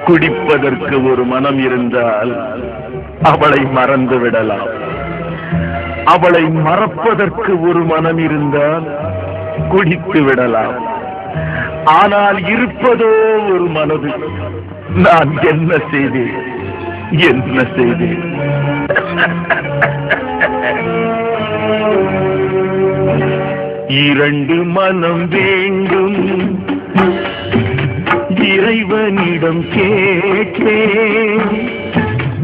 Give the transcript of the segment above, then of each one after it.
குடிப்பதற்கு ஒரு மனம் இருந்தால் அவளை மறந்து விடலாம். அவளை மறப்பதற்கு ஒரு மனம் இருந்தால் குடித்து விடலாம். ஆனால் இருப்பதோ ஒரு மனது. நான் என்ன செய்தேன், என்ன செய்தேன்? இரண்டு மனம் வேண்டும், இறைவனிடம் கேட்டேன்.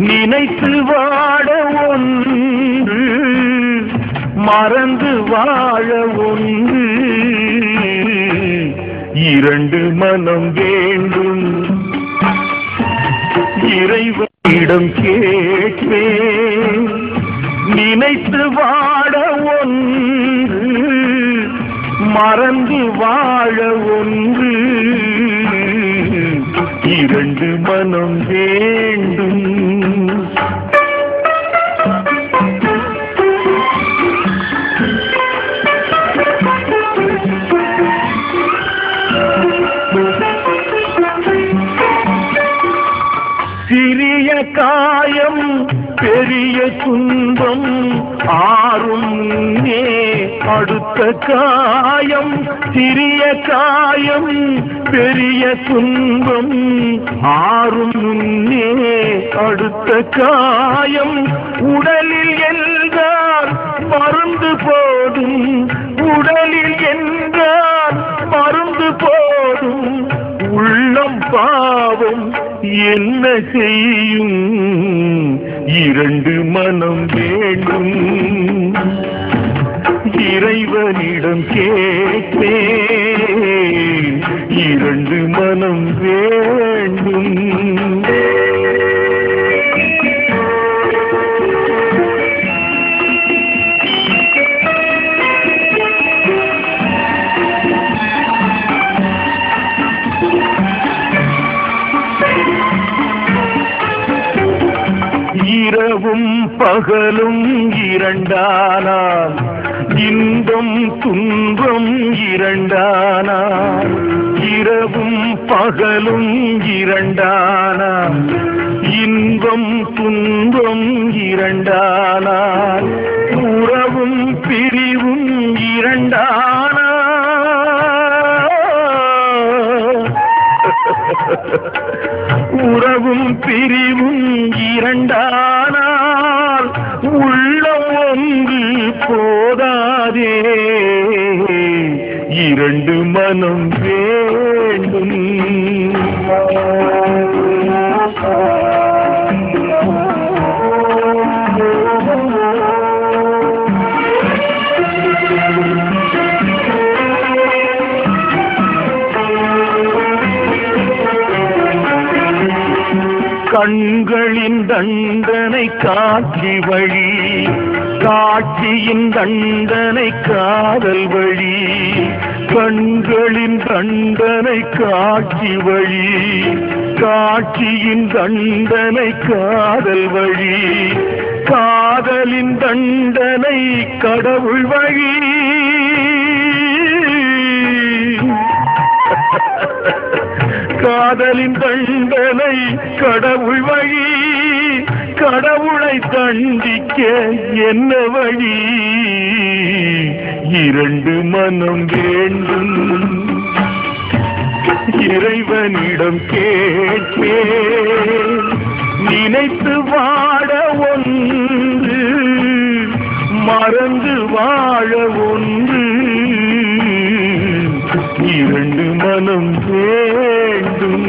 நினைத்து வாழ ஒன்று, மறந்து வாழ ஒன்று. இரண்டு மனம் வேண்டும், இறைவனிடம் கேட்டேன். நினைத்து வாழ ஒன்று, மறந்து வாழ ஒன்று. இரண்டு மனம் வேண்டும். சிறிய காயம் பெரிய துன்பம் ஆறும் முன்னே அடுத்த காயம். சிறிய காயம் பெரிய துன்பம் ஆறும் முன்னே அடுத்த காயம். உடலில் என்றால் மருந்து போடும், உடலில் என்றால் மருந்து போடும். உள்ளம் பாவம் என்ன செய்யும்? இரண்டு மனம் வேண்டும், இறைவனிடம் கேட்டேன். இரண்டு மனம் வேண்டும். இரவும் பகலும் இரண்டானால், இன்பம் துன்பம் இரண்டானால். இரவும் பகலும் இரண்டானால், இன்பம் துன்பம் இரண்டானால். உறவும் பிரிவும் இரண்டானால், உறவும் பிரிவும் இரண்டானால். உள்ளம் ஒன்று போதாதே, இரண்டு மனம் வேண்டும். கண்களின் தண்டனை காட்சி வழி, காட்சியின் தண்டனை காதல் வழி. கண்களின் தண்டனை காட்சி வழி, காட்சியின் தண்டனை காதல் வழி. காதலின் தண்டனை கடவுள் வழி. காதலின் தண்டனை கடவுள் வழி. கடவுளை தண்டிக்க என்ன வழி? இரண்டு மனம் வேண்டும், இறைவனிடம் கேட்டேன். நினைத்து வாழ ஒன்று, மறந்து வாழ ஒன்று. இரண்டு மனம் வேண்டும்.